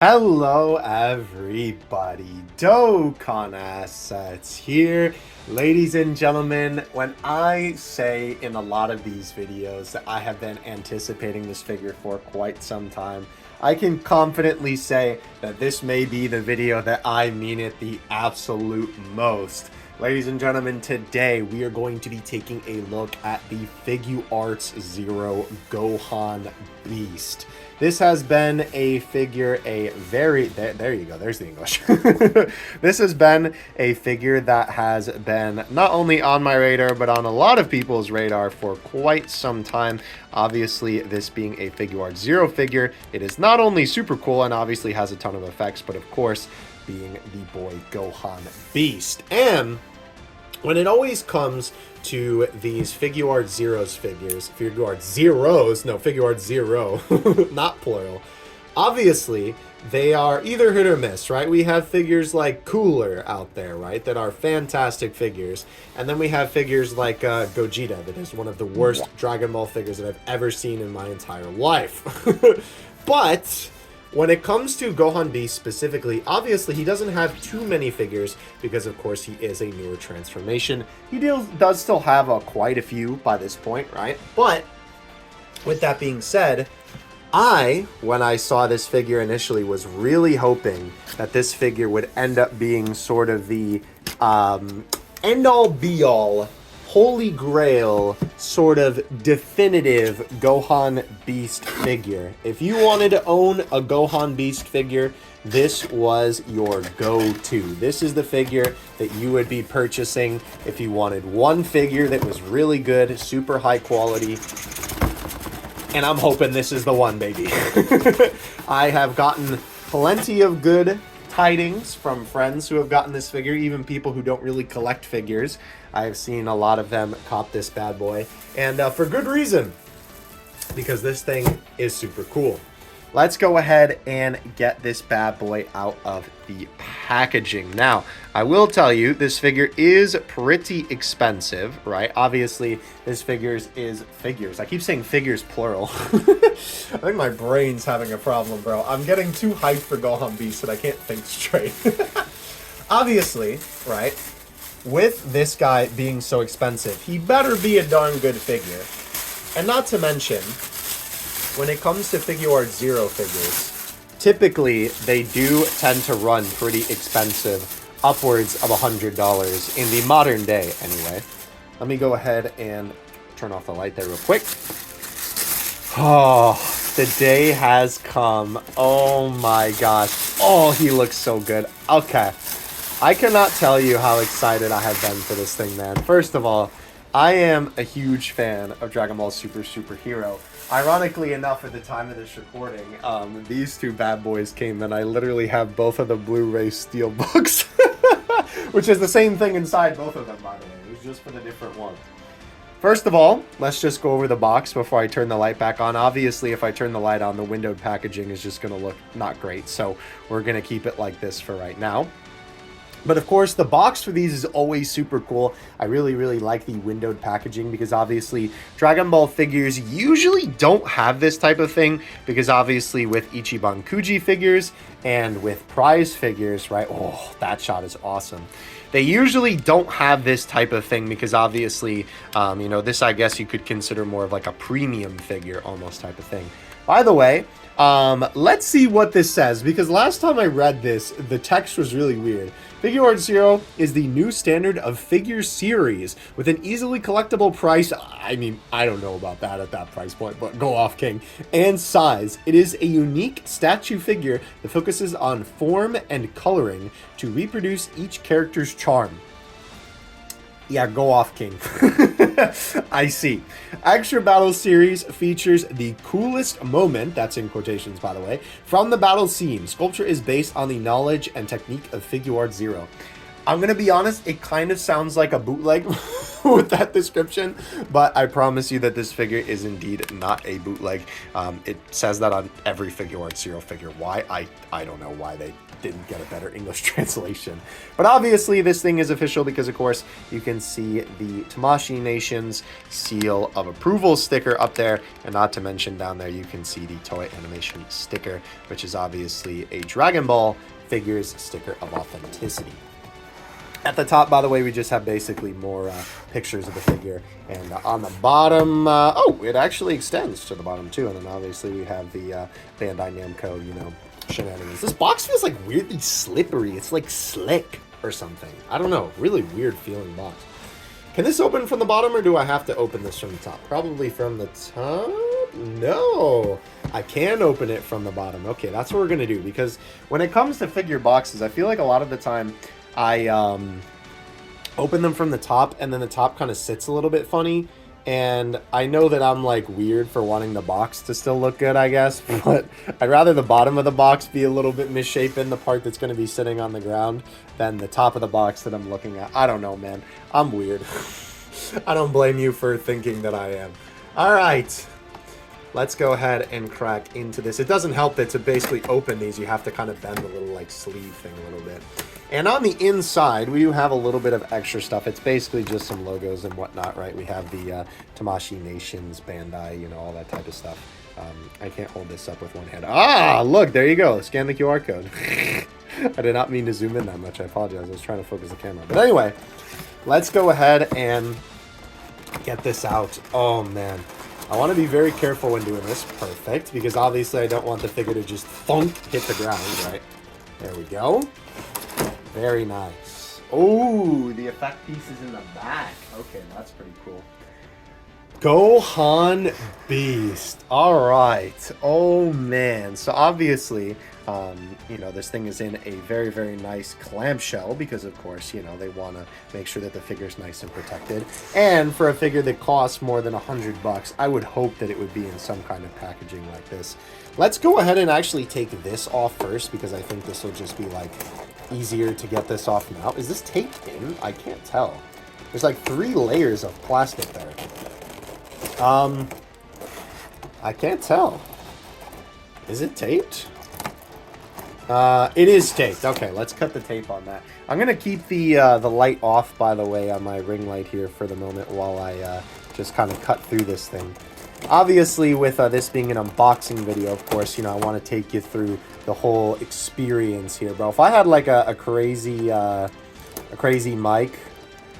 Hello everybody, Dokkan Assets here. Ladies and gentlemen, when I say in a lot of these videos that I have been anticipating this figure for quite some time, I can confidently say that this may be the video that I mean it the absolute most. Ladies and gentlemen, today we are going to be taking a look at the Figuarts Zero Gohan Beast. This has been a figure, there you go, there's the English. This has been a figure that has been not only on my radar, but on a lot of people's radar for quite some time. Obviously, this being a Figuarts Zero figure, it is not only super cool and obviously has a ton of effects, but of course, being the boy Gohan Beast. And when it always comes to these Figuarts Zero, not plural, obviously, they are either hit or miss, right? We have figures like Cooler out there, right, that are fantastic figures. And then we have figures like Gogeta, that is one of the worst Dragon Ball figures that I've ever seen in my entire life. But when it comes to Gohan Beast specifically, obviously he doesn't have too many figures because, of course, he is a newer transformation. He does still have quite a few by this point, right? But with that being said, when I saw this figure initially, was really hoping that this figure would end up being sort of the end-all, be-all, holy grail sort of definitive Gohan Beast figure. If you wanted to own a Gohan Beast figure, this was your go-to. This is the figure that you would be purchasing if you wanted one figure that was really good, super high quality. And I'm hoping this is the one, baby. I have gotten plenty of good tidings from friends who have gotten this figure, even people who don't really collect figures. I have seen a lot of them cop this bad boy, and for good reason, because this thing is super cool. Let's go ahead and get this bad boy out of the packaging. Now, I will tell you, this figure is pretty expensive, right? Obviously, this figures. I keep saying figures plural. I think my brain's having a problem, bro. I'm getting too hyped for Gohan Beast and I can't think straight. Obviously, right? With this guy being so expensive, he better be a darn good figure. And not to mention, when it comes to Figuarts Zero figures, typically they do tend to run pretty expensive, upwards of $100 in the modern day anyway. Let me go ahead and turn off the light there real quick. Oh, the day has come. Oh my gosh. Oh, he looks so good. Okay. I cannot tell you how excited I have been for this thing, man. First of all, I am a huge fan of Dragon Ball Superhero. Ironically enough, at the time of this recording, these two bad boys came and I literally have both of the Blu-ray Steelbooks. Which is the same thing inside both of them, by the way. It was just for the different ones. First of all, let's just go over the box before I turn the light back on. Obviously, if I turn the light on, the windowed packaging is just going to look not great. So we're going to keep it like this for right now. But of course, the box for these is always super cool. I really, really like the windowed packaging because obviously Dragon Ball figures usually don't have this type of thing because obviously with Ichiban Kuji figures and with prize figures, right? Oh, that shot is awesome. They usually don't have this type of thing because obviously, this I guess you could consider more of like a premium figure almost type of thing. By the way, let's see what this says, because last time I read this, the text was really weird. Figuarts Zero is the new standard of figure series with an easily collectible price. I mean, I don't know about that at that price point, but go off, King. And size. It is a unique statue figure that focuses on form and coloring to reproduce each character's charm. Yeah, go off, King. I see. Extra Battle Series features the coolest moment, that's in quotations by the way, from the battle scene. Sculpture is based on the knowledge and technique of Figuarts Zero. I'm gonna be honest, it kind of sounds like a bootleg with that description, but I promise you that this figure is indeed not a bootleg. It says that on every Figuarts serial figure. Why? I don't know why they didn't get a better English translation. But obviously this thing is official because, of course, you can see the Tamashii Nation's seal of approval sticker up there, and not to mention down there you can see the Toei Animation sticker, which is obviously a Dragon Ball Figures sticker of authenticity. At the top, by the way, we just have basically more pictures of the figure. And on the bottom, oh, it actually extends to the bottom too. And then obviously we have the Bandai Namco, you know, shenanigans. This box feels like weirdly slippery. It's like slick or something. I don't know. Really weird feeling box. Can this open from the bottom, or do I have to open this from the top? Probably from the top? No. I can open it from the bottom. Okay, that's what we're going to do. Because when it comes to figure boxes, I feel like a lot of the time I open them from the top, and then the top kind of sits a little bit funny. And I know that I'm like weird for wanting the box to still look good, I guess, but I'd rather the bottom of the box be a little bit misshapen, the part that's going to be sitting on the ground, than the top of the box that I'm looking at. I don't know, man. I'm weird. I don't blame you for thinking that I am. All right. Let's go ahead and crack into this. It doesn't help that to basically open these, you have to kind of bend the little like sleeve thing a little bit. And on the inside, we do have a little bit of extra stuff. It's basically just some logos and whatnot, right? We have the Tamashii Nations, Bandai, you know, all that type of stuff. I can't hold this up with one hand. Ah, look, there you go. Scan the QR code. I did not mean to zoom in that much. I apologize. I was trying to focus the camera. But anyway, let's go ahead and get this out. Oh, man. I want to be very careful when doing this. Perfect. Because obviously I don't want the figure to just thunk hit the ground, right? There we go. Very nice. Oh, the effect piece is in the back. Okay, that's pretty cool. Gohan Beast. All right. Oh, man. So obviously, you know, this thing is in a very, very nice clamshell because, of course, you know, they want to make sure that the figure is nice and protected. And for a figure that costs more than $100, I would hope that it would be in some kind of packaging like this. Let's go ahead and actually take this off first because I think this will just be, like, easier to get this off now. Is this taped in? I can't tell. There's, like, 3 layers of plastic there. I can't tell. Is it taped? It is taped. Okay, let's cut the tape on that. I'm gonna keep the light off, by the way, on my ring light here for the moment while I just kind of cut through this thing. Obviously, with this being an unboxing video, of course, you know, I want to take you through the whole experience here, bro. If I had like a crazy mic,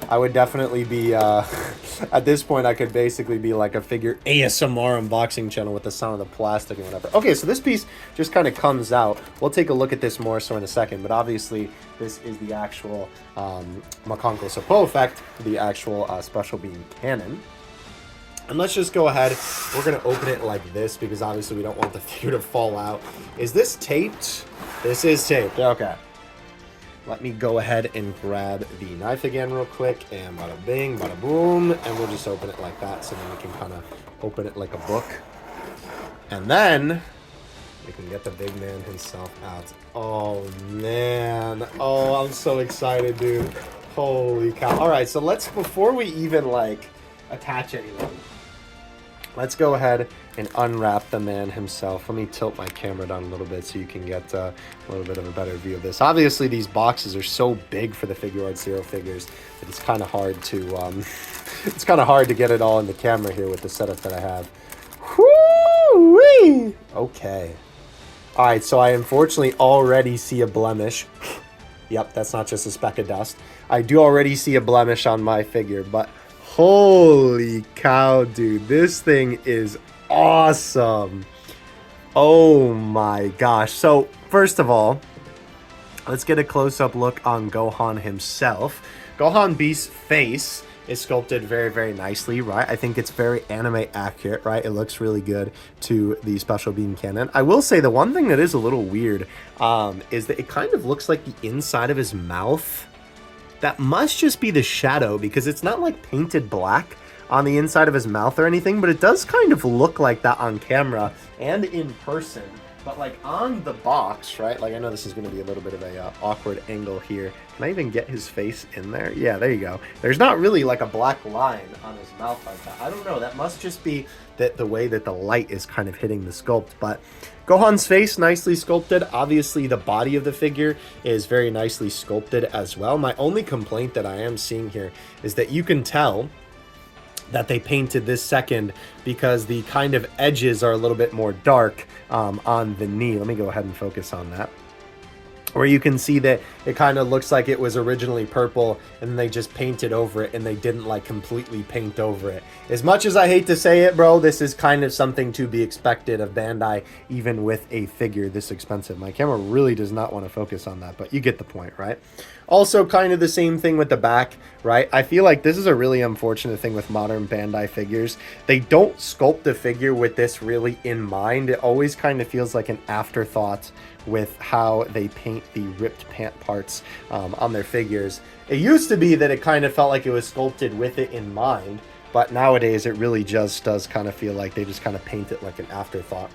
I would definitely be, at this point, I could basically be like a figure ASMR unboxing channel with the sound of the plastic and whatever. Okay, so this piece just kind of comes out. We'll take a look at this more so in a second, but obviously this is the actual Makonko Sapo effect, the actual Special Beam Canon. And let's just go ahead. We're going to open it like this because obviously we don't want the figure to fall out. Is this taped? This is taped. Okay. Let me go ahead and grab the knife again real quick, and bada bing, bada boom, and we'll just open it like that so then we can kind of open it like a book. And then we can get the big man himself out. Oh, man. Oh, I'm so excited, dude. Holy cow. All right, so let's, before we even, like, attach anything, let's go ahead and unwrap the man himself. Let me tilt my camera down a little bit so you can get a little bit of a better view of this. Obviously, these boxes are so big for the Figuarts Zero figures that it's kind of hard to get it all in the camera here with the setup that I have. Whoo-wee! Okay. All right, so I unfortunately already see a blemish. Yep, that's not just a speck of dust. I do already see a blemish on my figure, but holy cow, dude. This thing is awesome. Oh my gosh. So, first of all, let's get a close-up look on Gohan himself. Gohan Beast's face is sculpted very, very nicely, right? I think it's very anime accurate, right? It looks really good to the Special Beam Canon. I will say the one thing that is a little weird is that it kind of looks like the inside of his mouth. That must just be the shadow because it's not like painted black on the inside of his mouth or anything, but it does kind of look like that on camera and in person. But like on the box, right? Like I know this is going to be a little bit of a awkward angle here. Can I even get his face in there? Yeah, there you go. There's not really like a black line on his mouth like that. I don't know. That must just be that the way that the light is kind of hitting the sculpt. But Gohan's face nicely sculpted. Obviously, the body of the figure is very nicely sculpted as well. My only complaint that I am seeing here is that you can tell that they painted this second because the kind of edges are a little bit more dark on the knee. Let me go ahead and focus on that. Where you can see that it kind of looks like it was originally purple and they just painted over it and they didn't like completely paint over it. As much as I hate to say it, bro, this is kind of something to be expected of Bandai, even with a figure this expensive. My camera really does not want to focus on that, but you get the point, right? Also, kind of the same thing with the back, right? I feel like this is a really unfortunate thing with modern Bandai figures. They don't sculpt the figure with this really in mind. It always kind of feels like an afterthought with how they paint the ripped pant parts on their figures. It used to be that it kind of felt like it was sculpted with it in mind, but nowadays it really just does kind of feel like they just kind of paint it like an afterthought.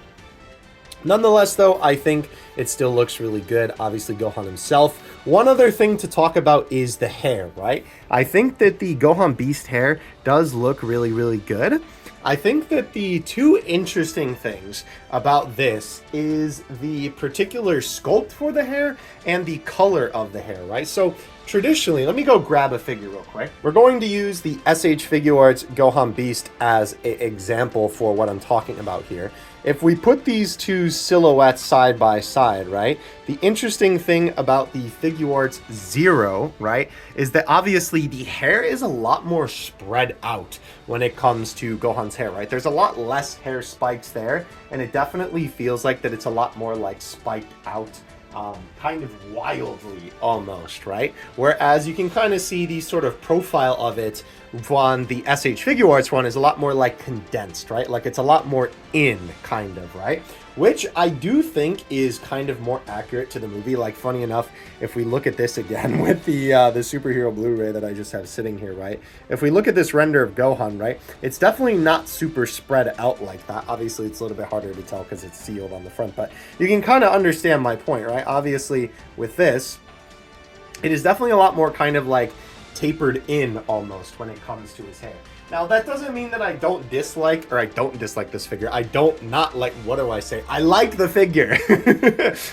Nonetheless, though, I think it still looks really good. Obviously, Gohan himself. One other thing to talk about is the hair, right? I think that the Gohan Beast hair does look really, really good. I think that the two interesting things about this is the particular sculpt for the hair and the color of the hair, right? So traditionally, let me go grab a figure real quick. We're going to use the SH Figuarts Gohan Beast as an example for what I'm talking about here. If we put these two silhouettes side by side, right, the interesting thing about the Figuarts Zero, right, is that obviously the hair is a lot more spread out when it comes to Gohan's hair, right? There's a lot less hair spikes there, and it definitely feels like that it's a lot more like spiked out, kind of wildly almost, right? Whereas you can kind of see the sort of profile of it on the SH Figuarts one is a lot more like condensed, right? Like it's a lot more in, kind of, right? Which I do think is kind of more accurate to the movie. Like, funny enough, if we look at this again with the superhero Blu-ray that I just have sitting here, right? If we look at this render of Gohan, right, it's definitely not super spread out like that. Obviously, it's a little bit harder to tell because it's sealed on the front, but you can kind of understand my point, right? Obviously, with this, it is definitely a lot more kind of like tapered in almost when it comes to his hair. Now, that doesn't mean that I don't dislike this figure. I don't not like, what do I say? I like the figure.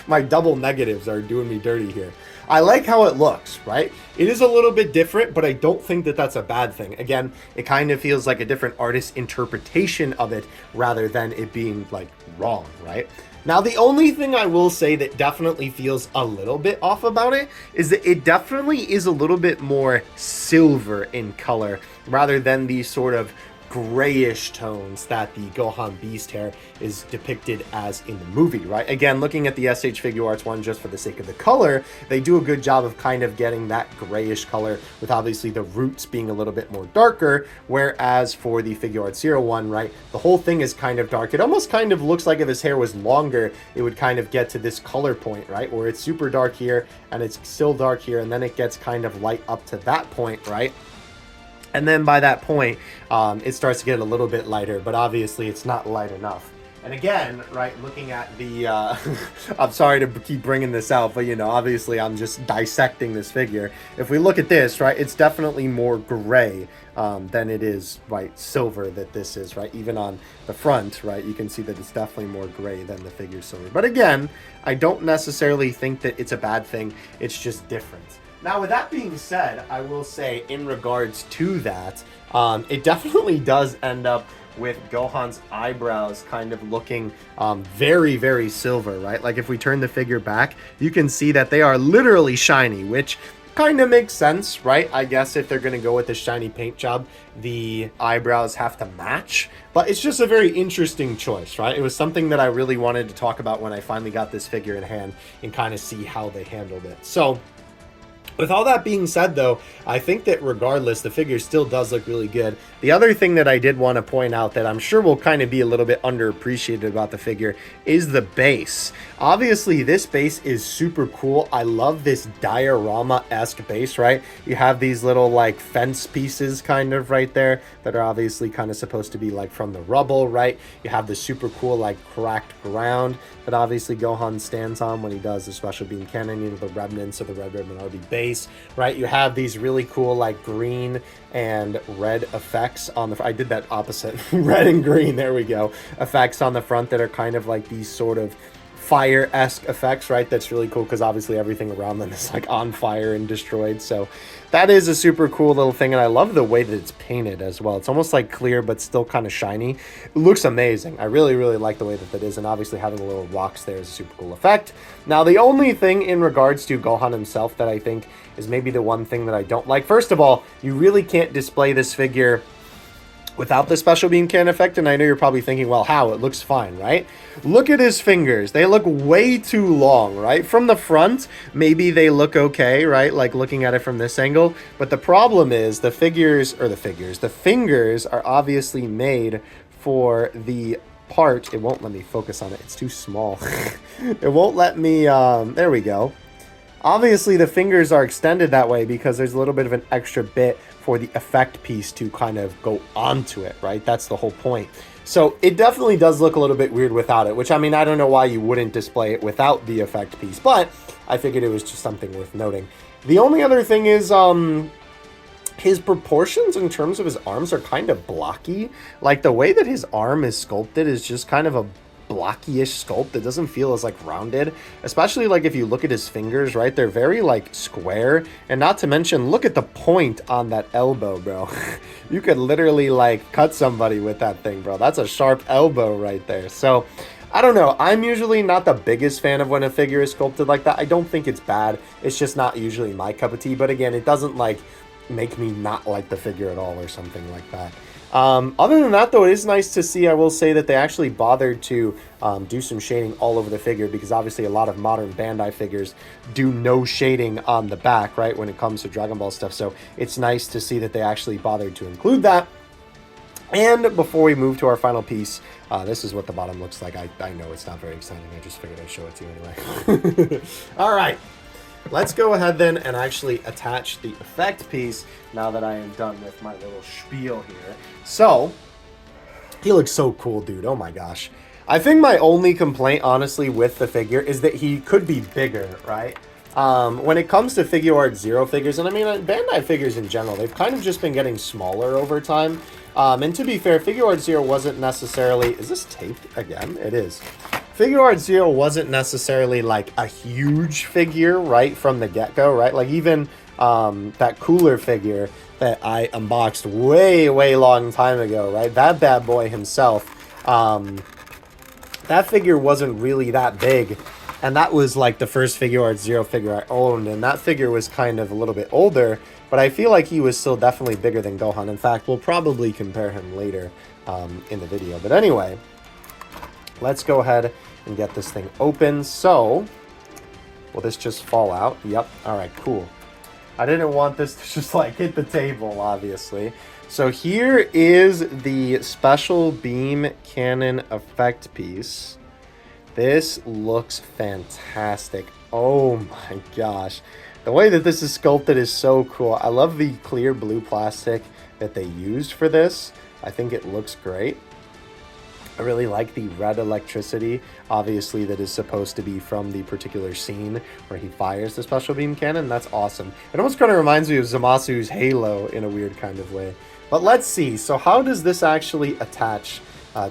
My double negatives are doing me dirty here. I like how it looks, right? It is a little bit different, but I don't think that that's a bad thing. Again, it kind of feels like a different artist's interpretation of it rather than it being, like, wrong, right? Now, the only thing I will say that definitely feels a little bit off about it is that it definitely is a little bit more silver in color rather than the sort of grayish tones that the Gohan Beast hair is depicted as in the movie, right? Again, looking at the SH Figuarts one just for the sake of the color, they do a good job of kind of getting that grayish color with obviously the roots being a little bit more darker, whereas for the Figuarts Zero one, right, the whole thing is kind of dark. It almost kind of looks like if his hair was longer, it would kind of get to this color point, right, where it's super dark here and it's still dark here, and then it gets kind of light up to that point, right? And then by that point, it starts to get a little bit lighter, but obviously it's not light enough. And again, right, looking at the, I'm sorry to keep bringing this out, but, you know, obviously I'm just dissecting this figure. If we look at this, right, it's definitely more gray than it is, right, silver that this is, right? Even on the front, right, you can see that it's definitely more gray than the figure's silver. But again, I don't necessarily think that it's a bad thing. It's just different. Now, with that being said, I will say in regards to that, it definitely does end up with Gohan's eyebrows kind of looking very, very silver, right? Like if we turn the figure back, you can see that they are literally shiny, which kind of makes sense, right? I guess if they're going to go with the shiny paint job, the eyebrows have to match. But it's just a very interesting choice, right? It was something that I really wanted to talk about when I finally got this figure in hand and kind of see how they handled it. So With all that being said, though, I think that regardless, the figure still does look really good. The other thing that I did want to point out that I'm sure will kind of be a little bit underappreciated about the figure is the base. Obviously, this base is super cool. I love this diorama-esque base, right? You have these little, like, fence pieces kind of right there that are obviously kind of supposed to be, like, from the rubble, right? You have the super cool, like, cracked ground that obviously Gohan stands on when he does the special beam cannon, you know, the remnants of the Red Ribbon RB base, right? You have these really cool, like, green and red effects on the... I did that opposite. Red and green, there we go. Effects on the front that are kind of like these sort of fire-esque effects, right? That's really cool because obviously everything around them is like on fire and destroyed. So that is a super cool little thing, and I love the way that it's painted as well. It's almost like clear but still kind of shiny. It looks amazing. I really, really like the way that that is, and obviously having the little rocks there is a super cool effect. Now, the only thing in regards to Gohan himself that I think is maybe the one thing that I don't like, first of all, you really can't display this figure without the special beam cannon effect, and I know you're probably thinking, well, how? It looks fine, right? Look at his fingers. They look way too long, right? From the front, maybe they look okay, right? Like looking at it from this angle. But the problem is the fingers are obviously made for the part. It won't let me focus on it. It's too small. It won't let me, there we go. Obviously, the fingers are extended that way because there's a little bit of an extra bit for the effect piece to kind of go onto it, right? That's the whole point. So it definitely does look a little bit weird without it, which, I mean, I don't know why you wouldn't display it without the effect piece, but I figured it was just something worth noting. The only other thing is his proportions in terms of his arms are kind of blocky. Like, the way that his arm is sculpted is just kind of a blocky-ish sculpt. It doesn't feel as like rounded, especially like if you look at his fingers, right? They're very like square, and not to mention, look at the point on that elbow, bro. You could literally like cut somebody with that thing, bro. That's a sharp elbow right there. So I don't know. I'm usually not the biggest fan of when a figure is sculpted like that. I don't think it's bad. It's just not usually my cup of tea. But again, it doesn't like make me not like the figure at all or something like that. Other than that, though, it is nice to see, I will say, that they actually bothered to do some shading all over the figure, because obviously a lot of modern Bandai figures do no shading on the back, right, when it comes to Dragon Ball stuff. So it's nice to see that they actually bothered to include that. And before we move to our final piece, this is what the bottom looks like. I know it's not very exciting. I just figured I'd show it to you anyway. All right. Let's go ahead then and actually attach the effect piece now that I am done with my little spiel here. So, he looks so cool, dude. Oh my gosh. I think my only complaint, honestly, with the figure is that he could be bigger, right? When it comes to Figuarts Zero figures, and I mean, Bandai figures in general, they've kind of just been getting smaller over time. And to be fair, Figuarts Zero wasn't necessarily... Is this taped again? It is. Figuarts Zero wasn't necessarily like a huge figure, right, from the get-go, right? Like even that cooler figure that I unboxed way long time ago, right? That bad boy himself, that figure wasn't really that big. And that was like the first Figuarts Zero figure I owned, and that figure was kind of a little bit older, but I feel like he was still definitely bigger than Gohan. In fact, we'll probably compare him later in the video. But anyway, let's go ahead and get this thing open. So, will this just fall out? Yep. All right, cool. I didn't want this to just like hit the table, obviously. So here is the special beam cannon effect piece. This looks fantastic. Oh my gosh. The way that this is sculpted is so cool. I love the clear blue plastic that they used for this. I think it looks great. I really like the red electricity, obviously, that is supposed to be from the particular scene where he fires the special beam cannon. That's awesome. It almost kind of reminds me of Zamasu's Halo in a weird kind of way. But let's see. So how does this actually attach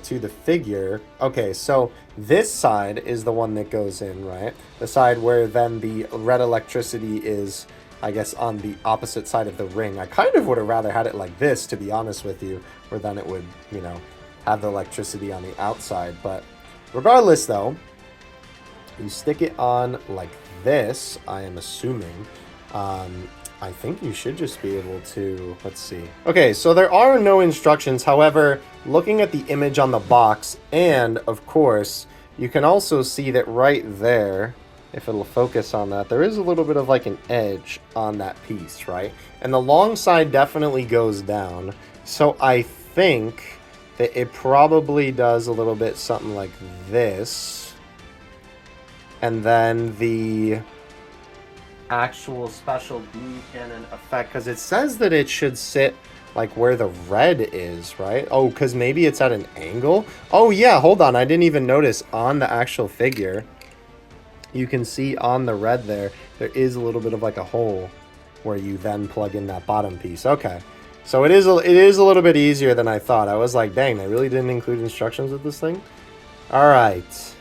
to the figure? Okay, so this side is the one that goes in, right? The side where then the red electricity is, I guess, on the opposite side of the ring. I kind of would have rather had it like this, to be honest with you, where then it would, you know, have the electricity on the outside. But regardless, though, you stick it on like this, I am assuming. I think you should just be able to, let's see. Okay, so there are no instructions. However, looking at the image on the box, and of course, you can also see that right there, if it'll focus on that, there is a little bit of like an edge on that piece, right? And the long side definitely goes down. So I think that it probably does a little bit something like this. And then the actual special beam cannon effect, because it says that it should sit like where the red is, right? Oh, because maybe it's at an angle. Oh yeah, hold on, I didn't even notice on the actual figure. You can see on the red there is a little bit of like a hole where you then plug in that bottom piece. Okay, so it is a little bit easier than I thought. I was like, dang, they really didn't include instructions with this thing. All right,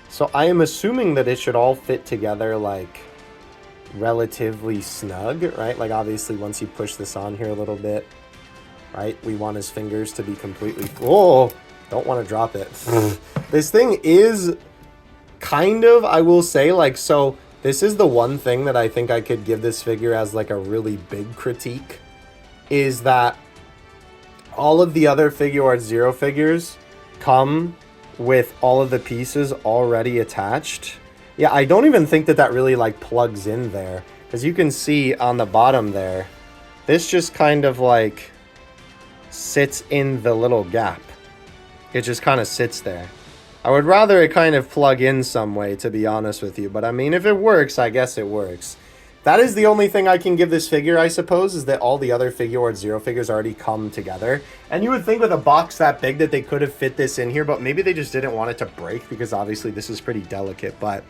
so I am assuming that it should all fit together like relatively snug, right? Like obviously once you push this on here a little bit, right, we want his fingers to be completely, oh, don't want to drop it. This thing is kind of, I will say, like, so this is the one thing that I think I could give this figure as like a really big critique, is that all of the other Figuarts Zero figures come with all of the pieces already attached. Yeah, I don't even think that really like plugs in there, because you can see on the bottom there, this just kind of like sits in the little gap. It just kind of sits there. I would rather it kind of plug in some way, to be honest with you. But I mean, if it works, I guess it works. That is the only thing I can give this figure, I suppose, is that all the other Figuarts Zero figures already come together. And you would think with a box that big that they could have fit this in here, but maybe they just didn't want it to break, because obviously this is pretty delicate. But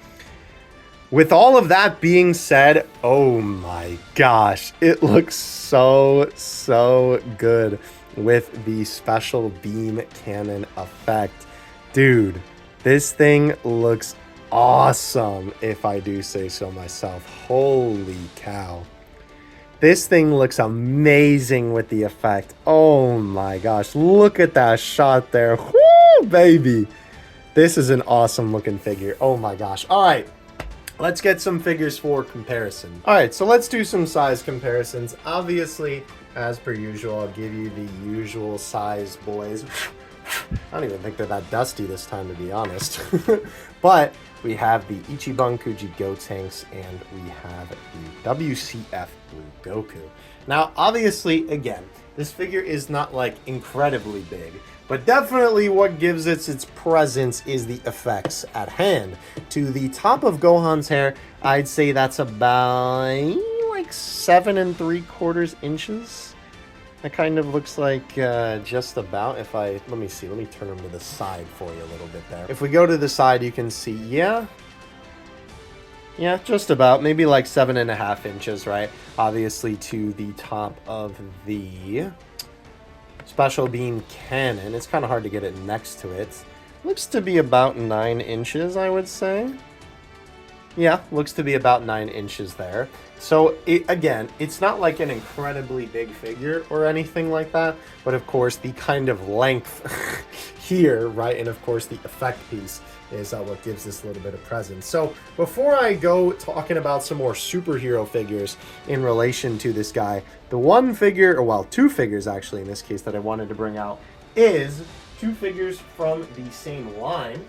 with all of that being said, oh my gosh, it looks so, so good with the special beam cannon effect. Dude, this thing looks awesome, if I do say so myself. Holy cow. This thing looks amazing with the effect. Oh my gosh, look at that shot there. Woo, baby. This is an awesome looking figure. Oh my gosh. All right, let's get some figures for comparison. All right, so let's do some size comparisons. Obviously, as per usual, I'll give you the usual size boys. I don't even think they're that dusty this time, to be honest. But we have the Ichiban Kuji Gotenks, and we have the WCF Blue Goku. Now, obviously, again, this figure is not like incredibly big, but definitely what gives it its presence is the effects at hand. To the top of Gohan's hair, I'd say that's about like 7 3/4 inches. That kind of looks like just about, if I, let me see, let me turn them to the side for you a little bit there. If we go to the side, you can see, yeah, just about, maybe like 7.5 inches, right? Obviously to the top of the special beam cannon, it's kind of hard to get it next to it. Looks to be about 9 inches, I would say. Yeah, looks to be about 9 inches there. So, again, it's not like an incredibly big figure or anything like that, but of course the kind of length here, right, and of course the effect piece is what gives this a little bit of presence. So, before I go talking about some more superhero figures in relation to this guy, the one figure, or well, two figures actually in this case that I wanted to bring out is two figures from the same line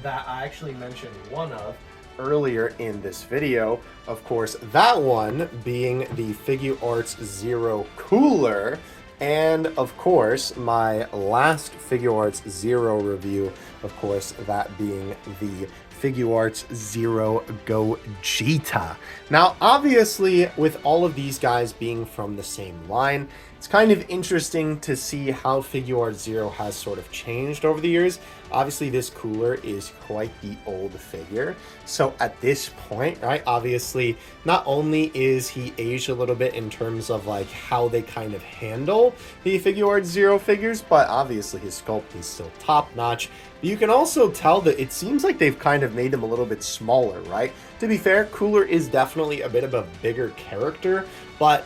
that I actually mentioned one of earlier in this video. Of course, that one being the Figuarts Zero Cooler, and of course my last Figuarts Zero review, of course, that being the Figuarts Zero Gogeta. Now, obviously, with all of these guys being from the same line, it's kind of interesting to see how Figuarts Zero has sort of changed over the years. Obviously, this cooler is quite the old figure. So at this point, right, obviously, not only is he aged a little bit in terms of like how they kind of handle the Figuarts Zero figures, but obviously his sculpt is still top notch. But you can also tell that it seems like they've kind of made him a little bit smaller, right? To be fair, Cooler is definitely a bit of a bigger character, but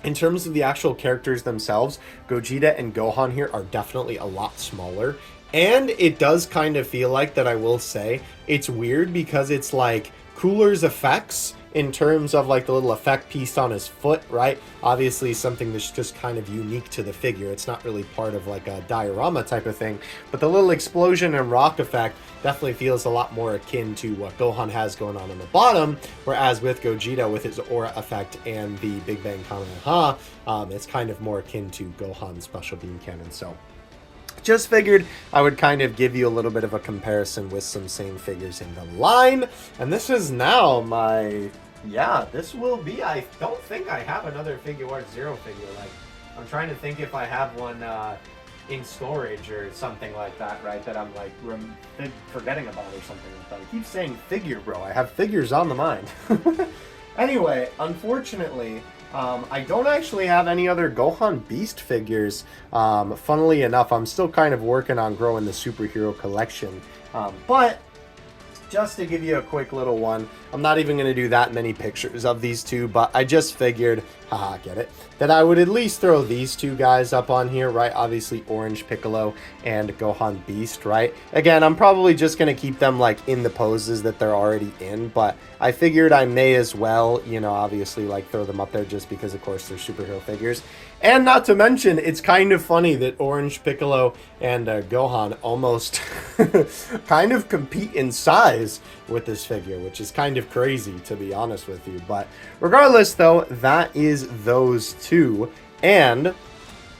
in terms of the actual characters themselves, Gogeta and Gohan here are definitely a lot smaller. And it does kind of feel like that, I will say, it's weird because it's like Cooler's effects in terms of like the little effect piece on his foot, right? Obviously something that's just kind of unique to the figure. It's not really part of like a diorama type of thing, but the little explosion and rock effect definitely feels a lot more akin to what Gohan has going on the bottom, whereas with Gogeta, with his aura effect and the Big Bang Kamehameha, it's kind of more akin to Gohan's Special Beam Cannon. So just figured I would kind of give you a little bit of a comparison with some same figures in the line. And this is now my, yeah, this will be, I don't think I have another Figuarts Zero figure. Like, I'm trying to think if I have one in storage or something like that, right? That I'm like forgetting about or something like that. I keep saying figure, bro. I have figures on the mind. Anyway, unfortunately, I don't actually have any other Gohan Beast figures. Funnily enough, I'm still kind of working on growing the superhero collection. But just to give you a quick little one, I'm not even going to do that many pictures of these two, but I just figured, haha, get it, that I would at least throw these two guys up on here, right? Obviously Orange Piccolo and Gohan Beast, right? Again, I'm probably just going to keep them like in the poses that they're already in, but I figured I may as well, you know, obviously like throw them up there just because of course they're superhero figures. And not to mention, it's kind of funny that Orange Piccolo and Gohan almost kind of compete in size with this figure, which is kind of crazy, to be honest with you. But regardless, though, that is those two. And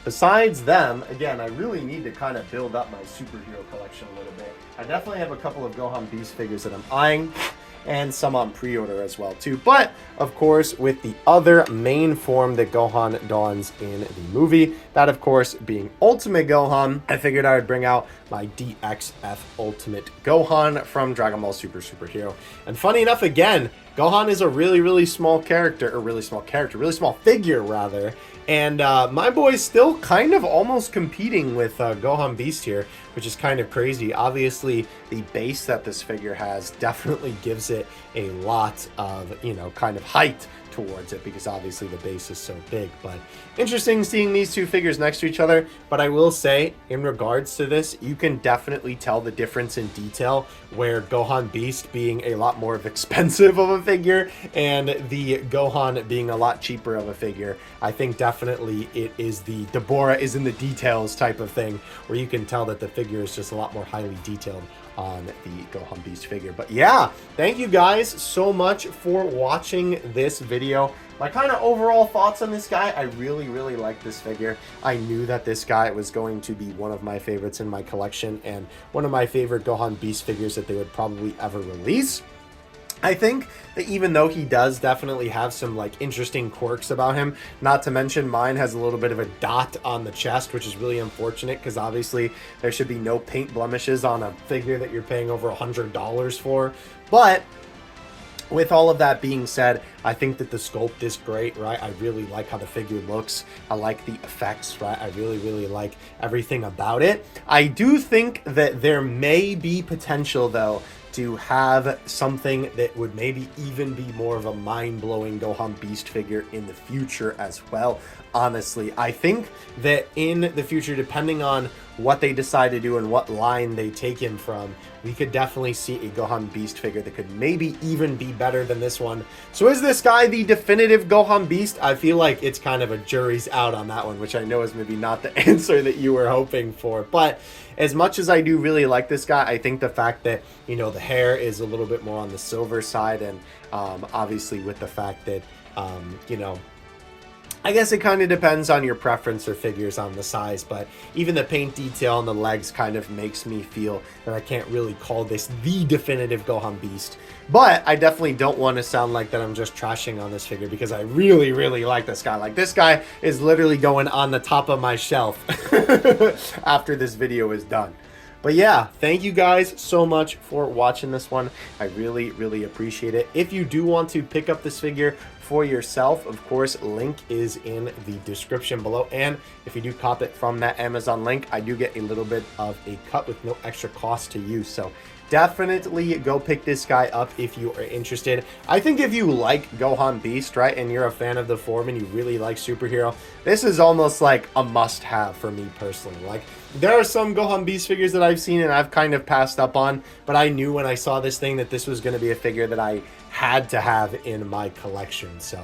besides them, again, I really need to kind of build up my superhero collection a little bit. I definitely have a couple of Gohan Beast figures that I'm eyeing, and some on pre-order as well too. But of course, with the other main form that Gohan dons in the movie, that of course being Ultimate Gohan, I figured I would bring out my DXF Ultimate Gohan from Dragon Ball Super Superhero. And funny enough, again, Gohan is a really small character, really small figure rather. And my boy's still kind of almost competing with Gohan Beast here, which is kind of crazy. Obviously, the base that this figure has definitely gives it a lot of, you know, kind of height towards it, because obviously the base is so big. But interesting seeing these two figures next to each other. But I will say, in regards to this, you can definitely tell the difference in detail, where Gohan Beast being a lot more expensive of a figure and the Gohan being a lot cheaper of a figure. I think definitely it is the Deborah is in the details type of thing, where you can tell that the figure is just a lot more highly detailed on the Gohan Beast figure. But yeah, thank you guys so much for watching this video. My kind of overall thoughts on this guy, I really like this figure. I knew that this guy was going to be one of my favorites in my collection, and one of my favorite Gohan Beast figures that they would probably ever release. I think that even though he does definitely have some like interesting quirks about him, not to mention mine has a little bit of a dot on the chest, which is really unfortunate, because obviously there should be no paint blemishes on a figure that you're paying over $100 for. But with all of that being said, I think that the sculpt is great, right? I really like how the figure looks. I like the effects, right? I really like everything about it. I do think that there may be potential, though, to have something that would maybe even be more of a mind-blowing Gohan Beast figure in the future as well. Honestly, I think that in the future, depending on what they decide to do and what line they take him from, we could definitely see a Gohan Beast figure that could maybe even be better than this one. So is this guy the definitive Gohan Beast? I feel like it's kind of a jury's out on that one, which I know is maybe not the answer that you were hoping for. But as much as I do really like this guy, I think the fact that, you know, the hair is a little bit more on the silver side, and obviously with the fact that, you know, I guess it kind of depends on your preference or figures on the size, but even the paint detail on the legs kind of makes me feel that I can't really call this the definitive Gohan Beast. But I definitely don't want to sound like that I'm just trashing on this figure, because I really like this guy. Like, this guy is literally going on the top of my shelf after this video is done. But yeah, thank you guys so much for watching this one. I really appreciate it. If you do want to pick up this figure for yourself, of course, link is in the description below. And if you do cop it from that Amazon link, I do get a little bit of a cut with no extra cost to you. So definitely go pick this guy up if you are interested. I think if you like Gohan Beast, right, and you're a fan of the form and you really like superhero, this is almost like a must-have for me personally. Like, there are some Gohan Beast figures that I've seen and I've kind of passed up on, but I knew when I saw this thing that this was going to be a figure that I had to have in my collection. So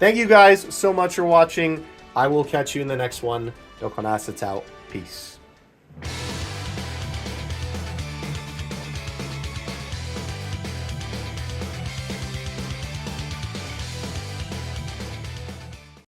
thank you guys so much for watching. I will catch you in the next one. Dokkan Assets out. Peace.